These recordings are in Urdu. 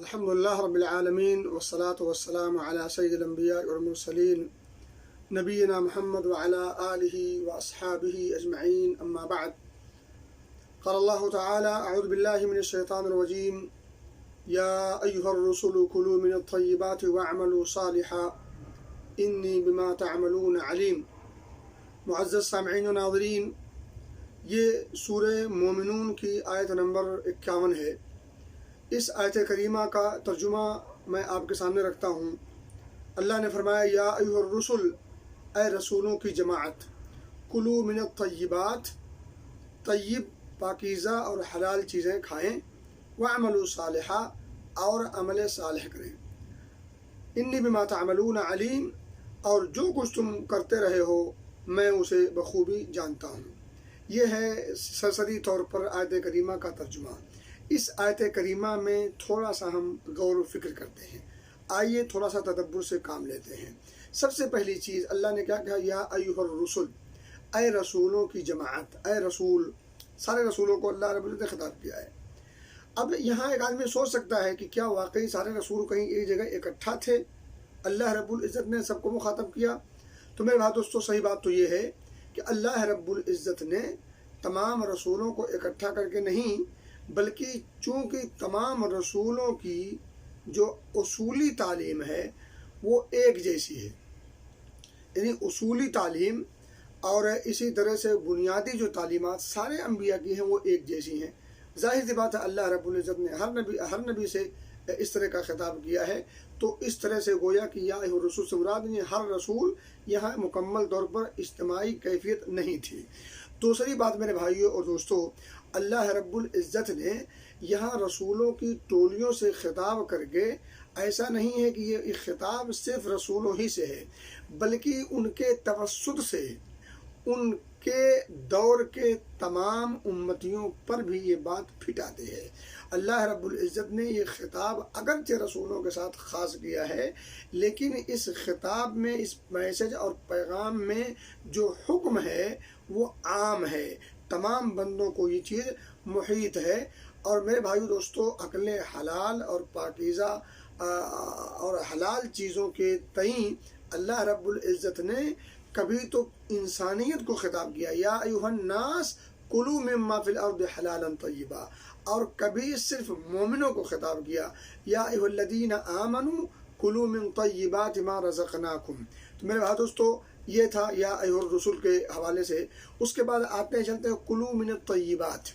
الحمدللہ رب العالمین والصلاة والسلام علی سید الانبیاء والمرسلین نبینا محمد وعلی آلہ واصحابہ اجمعین اما بعد قال اللہ تعالی اعوذ باللہ من الشیطان الرجیم یا ایہا الرسل کلوا من الطیبات واعملوا صالحا انی بما تعملون علیم۔ معزز سامعین و ناظرین، یہ سورہ مومنون کی آیت نمبر 51 ہے۔ اس آیت کریمہ کا ترجمہ میں آپ کے سامنے رکھتا ہوں۔ اللہ نے فرمایا یا ایھا الرسل، اے رسولوں کی جماعت، کلوا من الطیبات، طیب پاکیزہ اور حلال چیزیں کھائیں، واعملوا صالحا اور عمل صالح کریں، انی بما تعملون علیم، اور جو کچھ تم کرتے رہے ہو میں اسے بخوبی جانتا ہوں۔ یہ ہے سرسری طور پر آیت کریمہ کا ترجمہ۔ اس آیت کریمہ میں تھوڑا سا ہم غور و فکر کرتے ہیں۔ آئیے تھوڑا سا تدبر سے کام لیتے ہیں۔ سب سے پہلی چیز اللہ نے کیا کہا؟ یا ایھا الرسل، اے رسولوں کی جماعت، اے رسول، سارے رسولوں کو اللہ رب العزت نے خطاب کیا ہے۔ اب یہاں ایک آدمی سوچ سکتا ہے کہ کیا واقعی سارے رسول کہیں ایک جگہ اکٹھا تھے؟ اللہ رب العزت نے سب کو مخاطب کیا؟ تو میرے بھائی دوستو، صحیح بات تو یہ ہے کہ اللہ رب العزت نے تمام رسولوں کو اکٹھا کر کے نہیں، بلکہ چونکہ تمام رسولوں کی جو اصولی تعلیم ہے وہ ایک جیسی ہے، یعنی اصولی تعلیم اور اسی طرح سے بنیادی جو تعلیمات سارے انبیاء کی ہیں وہ ایک جیسی ہیں۔ ظاہر سی بات ہے اللہ رب العزت نے ہر نبی سے اس طرح کا خطاب کیا ہے، تو اس طرح سے گویا کہ یا ایھا الرسول سے مراد ہر رسول یہاں مکمل طور پر اجتماعی کیفیت نہیں تھی۔ دوسری بات میرے بھائیوں اور دوستوں، اللہ رب العزت نے یہاں رسولوں کی ٹولیوں سے خطاب کر کے ایسا نہیں ہے کہ یہ خطاب صرف رسولوں ہی سے ہے، بلکہ ان کے توسط سے ان کے دور کے تمام امتیوں پر بھی یہ بات پھٹ آتی ہے۔ اللہ رب العزت نے یہ خطاب اگرچہ رسولوں کے ساتھ خاص کیا ہے، لیکن اس خطاب میں، اس میسج اور پیغام میں جو حکم ہے وہ عام ہے، تمام بندوں کو یہ چیز محیط ہے۔ اور میرے بھائیو دوستو، عقل حلال اور پاکیزہ اور حلال چیزوں کے تئیں اللہ رب العزت نے کبھی تو انسانیت کو خطاب کیا، یا ایھا الناس کلوا مما فی الارض حلالا طیبا، اور کبھی صرف مومنوں کو خطاب کیا، یا ایھا الذین آمنوا کلوا من طیبات ما رزقناکم۔ تو میرے بھائی دوستو، یہ تھا یا ایھا الرسل کے حوالے سے۔ اس کے بعد آتے ہیں، چلتے ہیں کلوا من الطیبات۔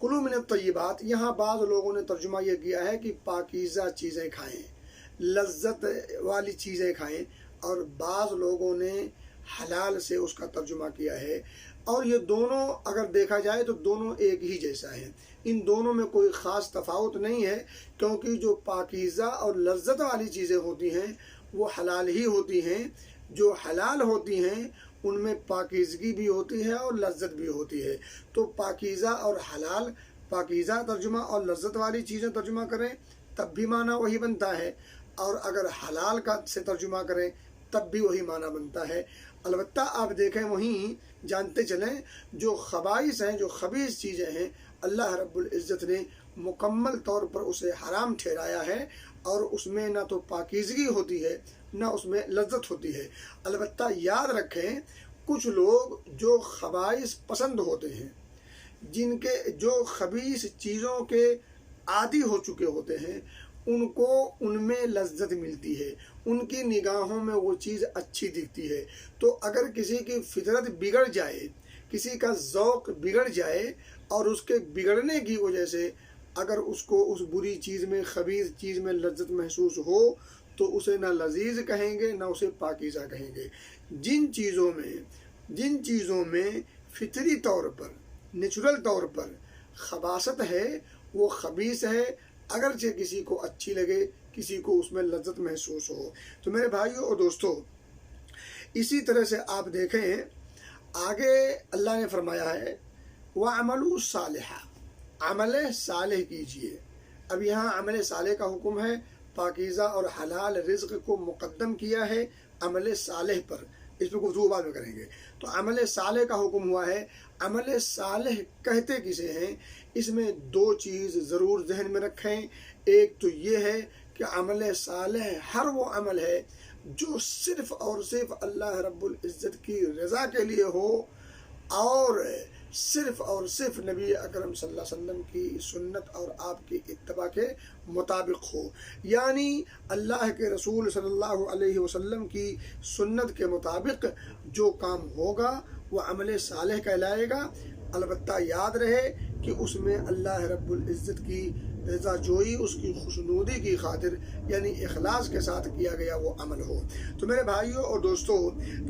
کلوا من الطیبات، یہاں بعض لوگوں نے ترجمہ یہ کیا ہے کہ پاکیزہ چیزیں کھائیں، لذت والی چیزیں کھائیں، اور بعض لوگوں نے حلال سے اس کا ترجمہ کیا ہے۔ اور یہ دونوں اگر دیکھا جائے تو دونوں ایک ہی جیسا ہے، ان دونوں میں کوئی خاص تفاوت نہیں ہے، کیونکہ جو پاکیزہ اور لذت والی چیزیں ہوتی ہیں وہ حلال ہی ہوتی ہیں۔ جو حلال ہوتی ہیں ان میں پاکیزگی بھی ہوتی ہے اور لذت بھی ہوتی ہے۔ تو پاکیزہ اور حلال، پاکیزہ ترجمہ اور لذت والی چیزیں ترجمہ کریں تب بھی معنی وہی بنتا ہے، اور اگر حلال کا سے ترجمہ کریں تب بھی وہی معنی بنتا ہے۔ البتہ آپ دیکھیں، وہیں جانتے چلیں، جو خبائث ہیں، جو خبیث چیزیں ہیں، اللہ رب العزت نے مکمل طور پر اسے حرام ٹھہرایا ہے، اور اس میں نہ تو پاکیزگی ہوتی ہے نہ اس میں لذت ہوتی ہے۔ البتہ یاد رکھیں، کچھ لوگ جو خبائث پسند ہوتے ہیں، جن کے جو خبیث چیزوں کے عادی ہو چکے ہوتے ہیں، ان کو ان میں لذت ملتی ہے، ان کی نگاہوں میں وہ چیز اچھی دکھتی ہے۔ تو اگر کسی کی فطرت بگڑ جائے، کسی کا ذوق بگڑ جائے، اور اس کے بگڑنے کی وجہ سے اگر اس کو اس بری چیز میں، خبیث چیز میں لذت محسوس ہو، تو اسے نہ لذیذ کہیں گے نہ اسے پاکیزہ کہیں گے۔ جن چیزوں میں فطری طور پر، نیچرل طور پر خباثت ہے وہ خبیث ہے، اگرچہ کسی کو اچھی لگے، کسی کو اس میں لذت محسوس ہو۔ تو میرے بھائیوں اور دوستوں، اسی طرح سے آپ دیکھیں آگے اللہ نے فرمایا ہے وَعَمَلُوا صَالِحًا، عمل صالح کیجیے۔ اب یہاں عمل صالح کا حکم ہے، پاکیزہ اور حلال رزق کو مقدم کیا ہے عمل صالح پر، اس پہ گفتگو بعد میں کریں گے۔ تو عمل صالح کا حکم ہوا ہے۔ عمل صالح کہتے کسے ہیں؟ اس میں دو چیز ضرور ذہن میں رکھیں۔ ایک تو یہ ہے کہ عمل صالح ہر وہ عمل ہے جو صرف اور صرف اللہ رب العزت کی رضا کے لیے ہو اور صرف نبی اکرم صلی اللہ علیہ وسلم کی سنت اور آپ کی اتباع کے مطابق ہو، یعنی اللہ کے رسول صلی اللہ علیہ وسلم کی سنت کے مطابق جو کام ہوگا وہ عمل صالح کہلائے گا۔ البتہ یاد رہے کہ اس میں اللہ رب العزت کی رضا جوئی، اس کی خوشنودی کی خاطر یعنی اخلاص کے ساتھ کیا گیا وہ عمل ہو۔ تو میرے بھائیوں اور دوستوں،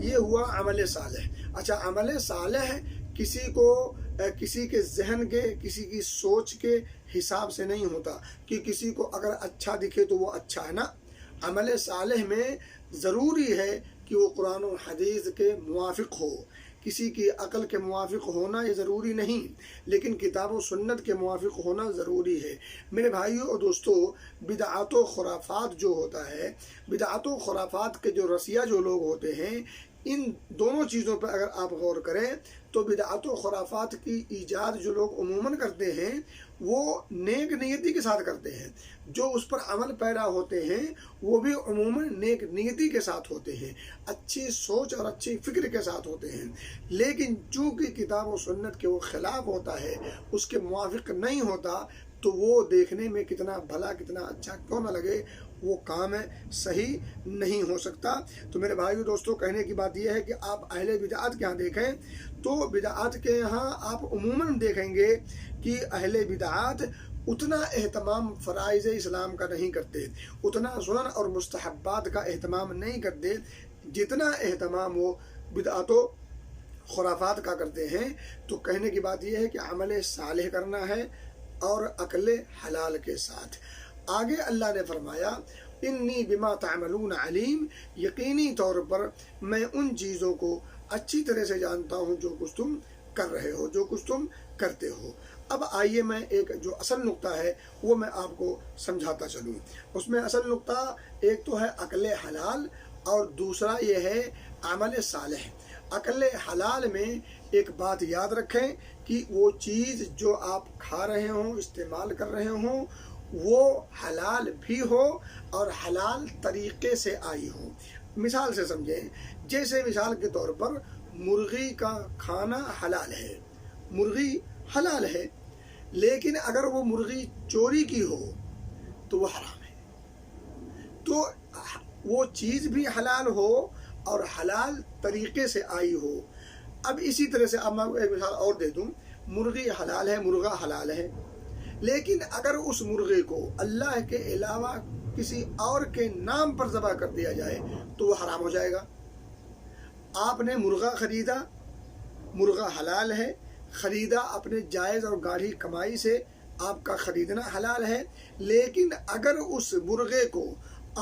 یہ ہوا عمل صالح۔ اچھا، عمل صالح کسی کے ذہن کے، کسی کی سوچ کے حساب سے نہیں ہوتا کہ کسی کو اگر اچھا دکھے تو وہ اچھا ہے نا۔ عمل صالح میں ضروری ہے کہ وہ قرآن و حدیث کے موافق ہو۔ کسی کی عقل کے موافق ہونا یہ ضروری نہیں، لیکن کتاب و سنت کے موافق ہونا ضروری ہے۔ میرے بھائیوں اور دوستو، بدعات و خرافات جو ہوتا ہے، بدعات و خرافات کے جو رسیہ جو لوگ ہوتے ہیں، ان دونوں چیزوں پر اگر آپ غور کریں تو بدعات و خرافات کی ایجاد جو لوگ عموماً کرتے ہیں وہ نیک نیتی کے ساتھ کرتے ہیں، جو اس پر عمل پیرا ہوتے ہیں وہ بھی عموماً نیک نیتی کے ساتھ ہوتے ہیں، اچھی سوچ اور اچھی فکر کے ساتھ ہوتے ہیں، لیکن چونکہ کتاب و سنت کے وہ خلاف ہوتا ہے، اس کے موافق نہیں ہوتا، تو وہ دیکھنے میں کتنا بھلا کتنا اچھا کیوں نہ لگے، وہ کام صحیح نہیں ہو سکتا۔ تو میرے بھائیو دوستو، کہنے کی بات یہ ہے کہ آپ اہل بدعات کے یہاں دیکھیں تو بدعات کے یہاں آپ عموماً دیکھیں گے کہ اہل بدعات اتنا اہتمام فرائض اسلام کا نہیں کرتے، اتنا سنن اور مستحبات کا اہتمام نہیں کرتے جتنا اہتمام وہ بدعات و خرافات کا کرتے ہیں۔ تو کہنے کی بات یہ ہے کہ عمل صالح کرنا ہے اور عقل حلال کے ساتھ۔ آگے اللہ نے فرمایا، انی بما تعملون علیم، یقینی طور پر میں ان چیزوں کو اچھی طرح سے جانتا ہوں جو کچھ تم کر رہے ہو، جو کچھ تم کرتے ہو۔ اب آئیے میں ایک جو اصل نقطہ ہے وہ میں آپ کو سمجھاتا چلوں۔ اس میں اصل نقطہ ایک تو ہے عقل حلال اور دوسرا یہ ہے عمل صالح۔ عقل حلال میں ایک بات یاد رکھیں کہ وہ چیز جو آپ کھا رہے ہوں، استعمال کر رہے ہوں، وہ حلال بھی ہو اور حلال طریقے سے آئی ہو۔ مثال سے سمجھیں، جیسے مثال کے طور پر مرغی کا کھانا حلال ہے، مرغی حلال ہے، لیکن اگر وہ مرغی چوری کی ہو تو وہ حرام ہے۔ تو وہ چیز بھی حلال ہو اور حلال طریقے سے آئی ہو۔ اب اسی طرح سے اب میں ایک مثال اور دے دوں، مرغی حلال ہے، مرغا حلال ہے، لیکن اگر اس مرغے کو اللہ کے علاوہ کسی اور کے نام پر ذبح کر دیا جائے تو وہ حرام ہو جائے گا۔ آپ نے مرغا خریدا، مرغا حلال ہے، خریدا اپنے جائز اور گاڑھی کمائی سے، آپ کا خریدنا حلال ہے، لیکن اگر اس مرغے کو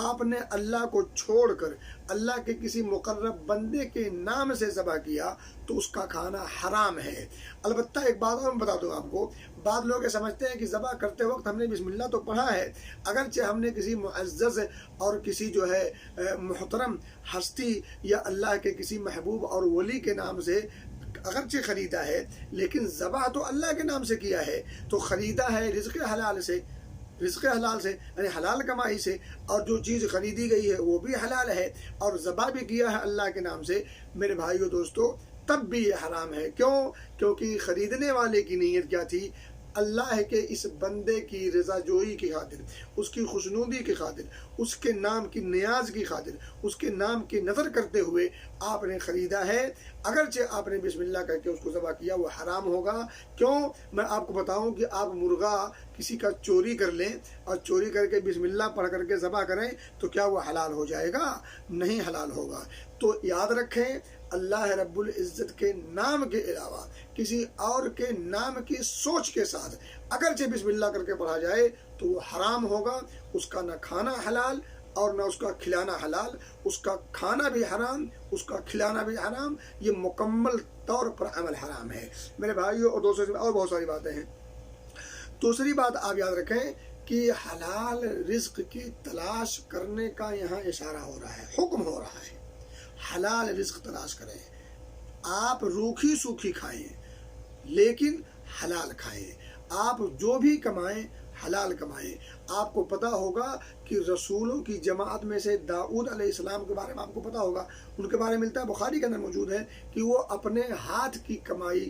آپ نے اللہ کو چھوڑ کر اللہ کے کسی مقرب بندے کے نام سے ذبح کیا تو اس کا کھانا حرام ہے۔ البتہ ایک بات اور بتا دوں آپ کو، بعض لوگ یہ سمجھتے ہیں کہ ذبح کرتے وقت ہم نے بسم اللہ تو پڑھا ہے، اگرچہ ہم نے کسی معزز اور کسی جو ہے محترم ہستی یا اللہ کے کسی محبوب اور ولی کے نام سے اگرچہ خریدا ہے، لیکن ذبح تو اللہ کے نام سے کیا ہے، تو خریدا ہے رزق حلال سے، رزق حلال سے یعنی حلال کمائی سے، اور جو چیز خریدی گئی ہے وہ بھی حلال ہے اور ذبح بھی کیا ہے اللہ کے نام سے، میرے بھائیو دوستو، تب بھی یہ حرام ہے۔ کیوں؟ کیونکہ خریدنے والے کی نیت کیا تھی؟ اللہ کے اس بندے کی رضا جوئی کی خاطر، اس کی خوشنودی کی خاطر، اس کے نام کی نیاز کی خاطر، اس کے نام کی نظر کرتے ہوئے آپ نے خریدا ہے۔ اگرچہ آپ نے بسم اللہ کہہ کے اس کو ذبح کیا، وہ حرام ہوگا۔ کیوں؟ میں آپ کو بتاؤں کہ آپ مرغا کسی کا چوری کر لیں اور چوری کر کے بسم اللہ پڑھ کر کے ذبح کریں تو کیا وہ حلال ہو جائے گا؟ نہیں حلال ہوگا۔ تو یاد رکھیں، اللہ رب العزت کے نام کے علاوہ کسی اور کے نام کی سوچ کے ساتھ اگرچہ بسم اللہ کر کے پڑھا جائے تو وہ حرام ہوگا، اس کا نہ کھانا حلال اور نہ اس کا کھلانا حلال، اس کا کھانا بھی حرام، اس کا کھلانا بھی حرام، یہ مکمل طور پر عمل حرام ہے۔ میرے بھائیوں اور دوستوں، اور بہت ساری باتیں ہیں۔ دوسری بات آپ یاد رکھیں کہ حلال رزق کی تلاش کرنے کا یہاں اشارہ ہو رہا ہے، حکم ہو رہا ہے۔ حلال رزق تلاش کریں. آپ روکھی سوکھی کھائیں لیکن حلال کھائیں. آپ جو بھی کمائیں حلال کمائیں. آپ کو پتہ ہوگا کہ رسولوں کی جماعت میں سے داؤد علیہ السلام کے بارے میں آپ کو پتہ ہوگا، ان کے بارے میں ملتا ہے، بخاری کے اندر موجود ہے کہ وہ اپنے ہاتھ کی کمائی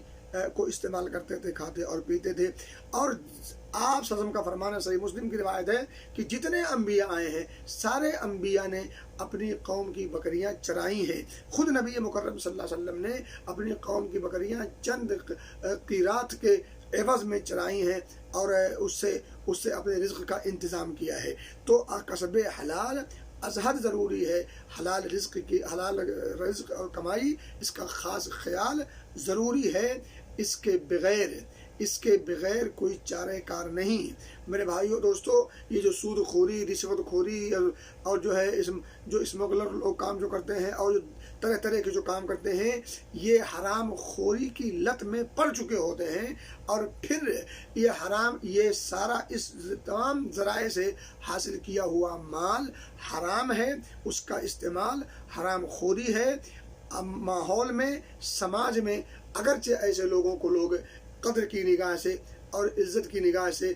کو استعمال کرتے تھے، کھاتے اور پیتے تھے. اور آپ صلی اللہ علیہ وسلم کا فرمان ہے، صحیح مسلم کی روایت ہے کہ جتنے انبیاء آئے ہیں سارے انبیاء نے اپنی قوم کی بکریاں چرائی ہیں. خود نبی مکرم صلی اللہ علیہ وسلم نے اپنی قوم کی بکریاں چند قیرات کے عوض میں چرائی ہیں اور اس سے اپنے رزق کا انتظام کیا ہے. تو کسب حلال ازحد ضروری ہے. حلال رزق اور کمائی اس کا خاص خیال ضروری ہے. اس کے بغیر کوئی چارہ کار نہیں. میرے بھائیو دوستو، یہ جو سود خوری، رشوت خوری اور جو ہے جو اسمگلر لوگ کام جو کرتے ہیں اور طرح طرح کے جو کام کرتے ہیں، یہ حرام خوری کی لت میں پڑ چکے ہوتے ہیں. اور پھر یہ سارا اس تمام ذرائع سے حاصل کیا ہوا مال حرام ہے، اس کا استعمال حرام خوری ہے. ماحول میں، سماج میں اگرچہ ایسے لوگوں کو لوگ قدر کی نگاہ سے اور عزت کی نگاہ سے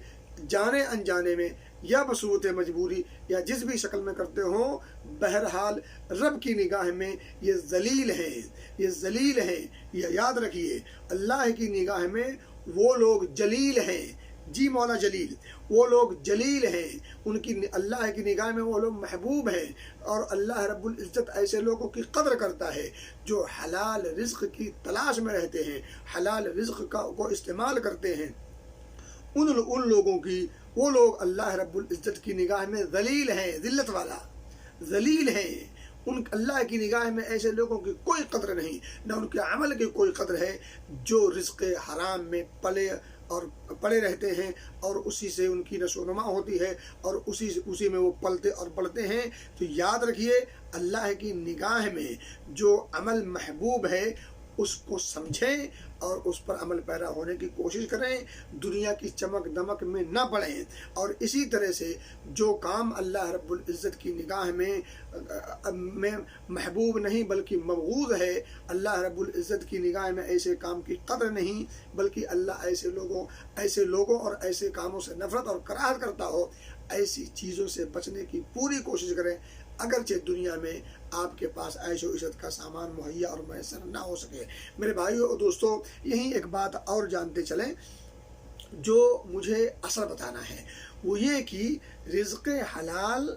جانے انجانے میں یا بصورت مجبوری یا جس بھی شکل میں کرتے ہوں، بہرحال رب کی نگاہ میں یہ ذلیل ہیں. یہ یاد رکھیے، اللہ کی نگاہ میں وہ لوگ جلیل ہیں. جی مولا جلیل، وہ لوگ جلیل ہیں. اللہ کی نگاہ میں وہ لوگ محبوب ہیں. اور اللہ رب العزت ایسے لوگوں کی قدر کرتا ہے جو حلال رزق کی تلاش میں رہتے ہیں، حلال رزق کو استعمال کرتے ہیں. ان لوگوں کی، وہ لوگ اللہ رب العزت کی نگاہ میں ذلیل ہیں، ذلت والا ذلیل ہیں. اللہ کی نگاہ میں ایسے لوگوں کی کوئی قدر نہیں، نہ ان کے عمل کی کوئی قدر ہے جو رزق حرام میں پلے رہتے ہیں اور اسی سے ان کی نشو و نما ہوتی ہے اور اسی میں وہ پلتے اور بڑھتے ہیں. تو یاد رکھیے، اللہ کی نگاہ میں جو عمل محبوب ہے اس کو سمجھیں اور اس پر عمل پیرا ہونے کی کوشش کریں. دنیا کی چمک دمک میں نہ پڑیں. اور اسی طرح سے جو کام اللہ رب العزت کی نگاہ میں محبوب نہیں بلکہ مبغوض ہے، اللہ رب العزت کی نگاہ میں ایسے کام کی قدر نہیں بلکہ اللہ ایسے لوگوں اور ایسے کاموں سے نفرت اور کراہت کرتا ہو، ایسی چیزوں سے بچنے کی پوری کوشش کریں. اگرچہ دنیا میں آپ کے پاس عیش و عشرت کا سامان مہیا اور میسر نہ ہو سکے. میرے بھائیو اور دوستو، یہیں ایک بات اور جانتے چلیں جو مجھے اصل بتانا ہے، وہ یہ کہ رزق حلال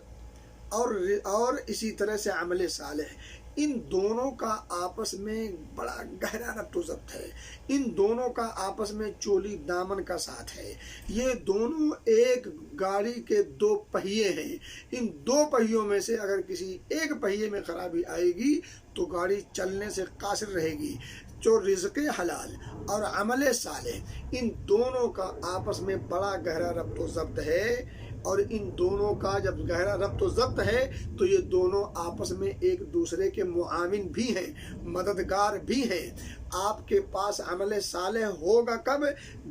اور اسی طرح سے عمل صالح، ان دونوں کا آپس میں بڑا گہرا ربط و ضبط ہے. ان دونوں کا آپس میں چولی دامن کا ساتھ ہے. یہ دونوں ایک گاڑی کے دو پہیے ہیں. ان دو پہیوں میں سے اگر کسی ایک پہیے میں خرابی آئے گی تو گاڑی چلنے سے قاصر رہے گی. جو رزق حلال اور عمل صالح، ان دونوں کا آپس میں بڑا گہرا ربط و ضبط ہے. اور ان دونوں کا جب گہرا ربط و ضبط ہے تو یہ دونوں آپس میں ایک دوسرے کے معاون بھی ہیں، مددگار بھی ہیں. آپ کے پاس عمل صالح ہوگا کب؟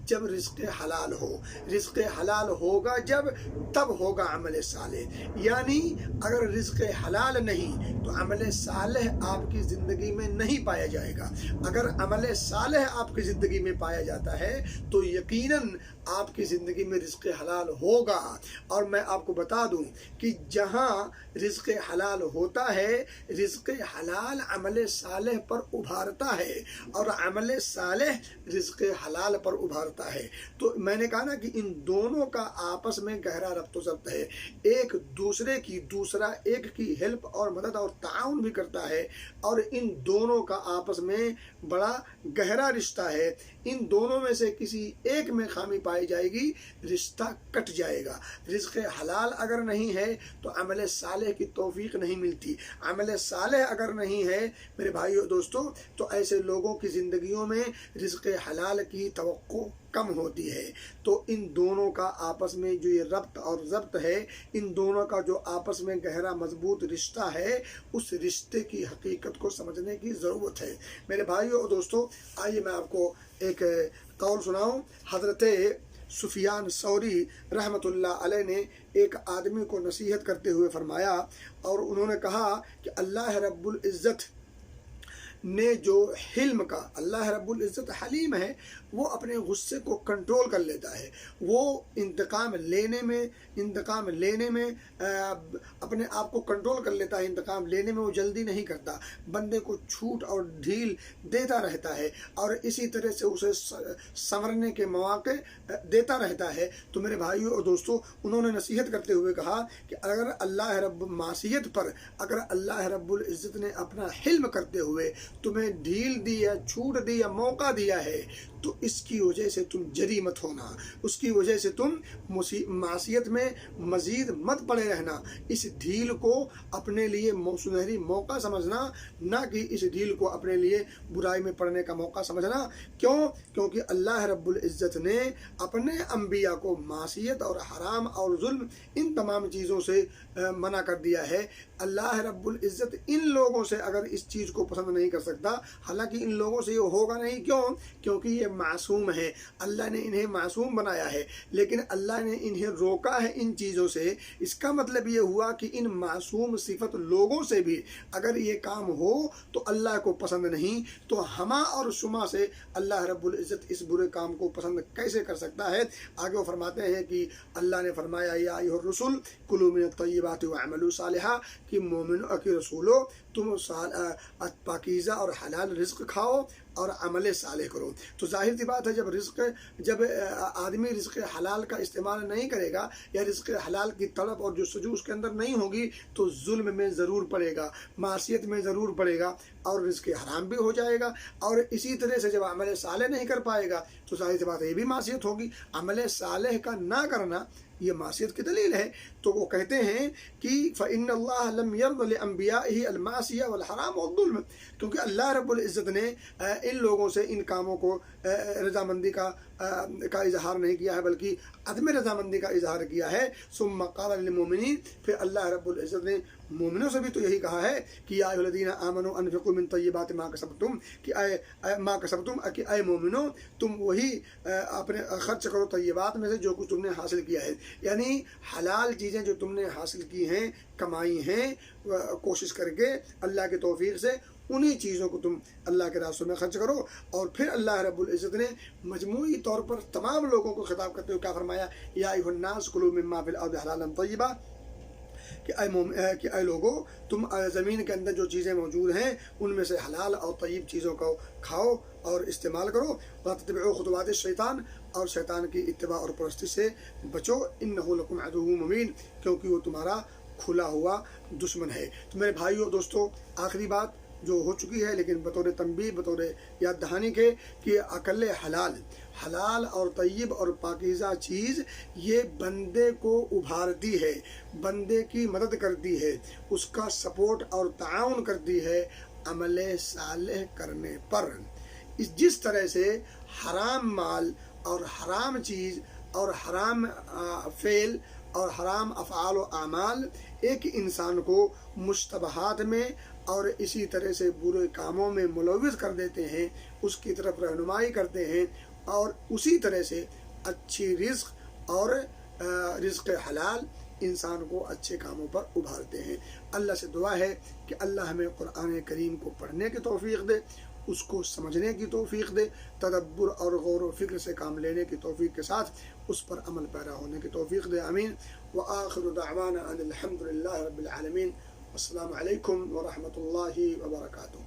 جب رزق حلال ہو. رزق حلال ہوگا جب، تب ہوگا عمل صالح. یعنی اگر رزق حلال نہیں تو عمل صالح آپ کی زندگی میں نہیں پایا جائے گا. اگر عمل صالح آپ کی زندگی میں پایا جاتا ہے تو یقیناً آپ کی زندگی میں رزق حلال ہوگا. اور میں آپ کو بتا دوں کہ جہاں رزق حلال ہوتا ہے، رزق حلال عمل صالح پر ابھارتا ہے اور عمل صالح رزق حلال پر ابھارتا ہے. تو میں نے کہا نا کہ ان دونوں کا آپس میں گہرا ربط و ضبط ہے. دوسرا ایک کی ہیلپ اور مدد اور تعاون بھی کرتا ہے اور ان دونوں کا آپس میں بڑا گہرا رشتہ ہے. ان دونوں میں سے کسی ایک میں خامی پائی جائے گی، رشتہ کٹ جائے گا. رزق حلال اگر نہیں ہے تو عمل صالح کی توفیق نہیں ملتی. عمل صالح اگر نہیں ہے میرے بھائیو دوستو تو ایسے لوگوں کی زندگیوں میں رزق حلال کی توقع کم ہوتی ہے. تو ان دونوں کا آپس میں جو یہ ربط اور ضبط ہے، ان دونوں کا جو آپس میں گہرا مضبوط رشتہ ہے، اس رشتے کی حقیقت کو سمجھنے کی ضرورت ہے. میرے بھائیو اور دوستو، آئیے میں آپ کو ایک قول سناؤں. حضرت سفیان ثوری رحمۃ اللہ علیہ نے ایک آدمی کو نصیحت کرتے ہوئے فرمایا، اور انہوں نے کہا کہ اللہ رب العزت نے جو حلم کا، اللہ رب العزت حلیم ہے، وہ اپنے غصے کو کنٹرول کر لیتا ہے، وہ انتقام لینے میں اپنے آپ کو کنٹرول کر لیتا ہے، انتقام لینے میں وہ جلدی نہیں کرتا، بندے کو چھوٹ اور ڈھیل دیتا رہتا ہے اور اسی طرح سے اسے سنورنے کے مواقع دیتا رہتا ہے۔ تو میرے بھائیوں اور دوستوں، انہوں نے نصیحت کرتے ہوئے کہا کہ اگر معصیت پر اگر اللہ رب العزت نے اپنا حلم کرتے ہوئے تمہیں ڈھیل دی یا چھوٹ دی یا موقع دیا ہے تو اس کی وجہ سے تم جری مت ہونا، اس کی وجہ سے تم معصیت میں مزید مت پڑے رہنا، اس ڈھیل کو اپنے لیے سنہری موقع سمجھنا، نہ کہ اس ڈھیل کو اپنے لیے برائی میں پڑنے کا موقع سمجھنا۔ کیونکہ اللہ رب العزت نے اپنے انبیاء کو معصیت اور حرام اور ظلم ان تمام چیزوں سے منع کر دیا ہے۔ اللہ رب العزت ان لوگوں سے اگر اس چیز کو پسند نہیں کر سکتا، حالانکہ ان لوگوں سے یہ ہوگا نہیں، کیونکہ یہ معصوم ہے، اللہ نے انہیں معصوم بنایا ہے، لیکن اللہ نے انہیں روکا ہے ان چیزوں سے۔ اس کا مطلب یہ ہوا کہ ان معصوم صفت لوگوں سے بھی اگر یہ کام ہو تو اللہ کو پسند نہیں، تو ہما اور شما سے اللہ رب العزت اس برے کام کو پسند کیسے کر سکتا ہے؟ آگے وہ فرماتے ہیں کہ اللہ نے فرمایا یا ایھا الرسل کلوا من الطیبات واعملوا صالحا، کہ مومنوں کہ رسولو تم پاکیزہ اور حلال رزق کھاؤ اور عمل صالح کرو۔ تو ظاہر سی بات ہے جب آدمی رزق حلال کا استعمال نہیں کرے گا یا رزق حلال کی طلب اور جستجو اس کے اندر نہیں ہوگی تو ظلم میں ضرور پڑے گا، معصیت میں ضرور پڑے گا اور رزق حرام بھی ہو جائے گا، اور اسی طرح سے جب عمل صالح نہیں کر پائے گا تو ظاہر سی بات ہے یہ بھی معصیت ہوگی۔ عمل صالح کا نہ کرنا یہ معصیت کی دلیل ہے۔ تو وہ کہتے ہیں کہ فإن اللہ لم يرض لأنبیائہ المعصیہ والحرام والظلم، کیونکہ اللہ رب العزت نے ان لوگوں سے ان کاموں کو رضامندی کا اظہار نہیں کیا ہے بلکہ عدم رضامندی کا اظہار کیا ہے۔ ثم قال للمؤمنین، پھر اللہ رب العزت نے مومنوں سے بھی تو یہی کہا ہے کہ یا ایھا الذین آمنوا انفقوا من طیبات ما کسبتم، کہ اے مومنوں تم وہی اپنے خرچ کرو طیبات میں سے جو کچھ تم نے حاصل کیا ہے، یعنی حلال چیزیں جو تم نے حاصل کی ہیں، کمائی ہیں کوشش کر کے اللہ کے توفیق سے، انہی چیزوں کو تم اللہ کے راستوں میں خرچ کرو۔ اور پھر اللہ رب العزت نے مجموعی طور پر تمام لوگوں کو خطاب کرتے ہوئے کیا فرمایا؟ یا ایھا الناس کلوا مما فی الارض حلالا طیبا، کہ اے لوگو تم زمین کے اندر جو چیزیں موجود ہیں ان میں سے حلال اور طیب چیزوں کو کھاؤ اور استعمال کرو۔ وَلَا تَتَّبِعُوا خُطُوَاتِ الشَّيْطَان، اور شیطان کی اتباع اور پرستی سے بچو، إِنَّهُ لَكُمْ عَدُوٌّ مُبِينٌ، کیونکہ وہ تمہارا کھلا ہوا دشمن ہے۔ تو میرے بھائیو اور دوستو، آخری بات جو ہو چکی ہے لیکن بطور تنبیہ، بطور یاد دہانی کے، کہ عقل حلال اور طیب اور پاکیزہ چیز یہ بندے کو ابھارتی ہے، بندے کی مدد کرتی ہے، اس کا سپورٹ اور تعاون کرتی ہے عمل صالح کرنے پر۔ جس طرح سے حرام مال اور حرام چیز اور حرام فعل اور حرام افعال و اعمال ایک انسان کو مشتبہات میں اور اسی طرح سے برے کاموں میں ملوث کر دیتے ہیں، اس کی طرف رہنمائی کرتے ہیں، اور اسی طرح سے اچھی رزق اور رزق حلال انسان کو اچھے کاموں پر ابھارتے ہیں۔ اللہ سے دعا ہے کہ اللہ ہمیں قرآن کریم کو پڑھنے کی توفیق دے، اس کو سمجھنے کی توفیق دے، تدبر اور غور و فکر سے کام لینے کی توفیق کے ساتھ اس پر عمل پیرا ہونے کی توفیق دے، آمین۔ وآخر دعوانا ان الحمد للہ رب العالمین۔ السلام علیکم ورحمۃ اللہ وبرکاتہ۔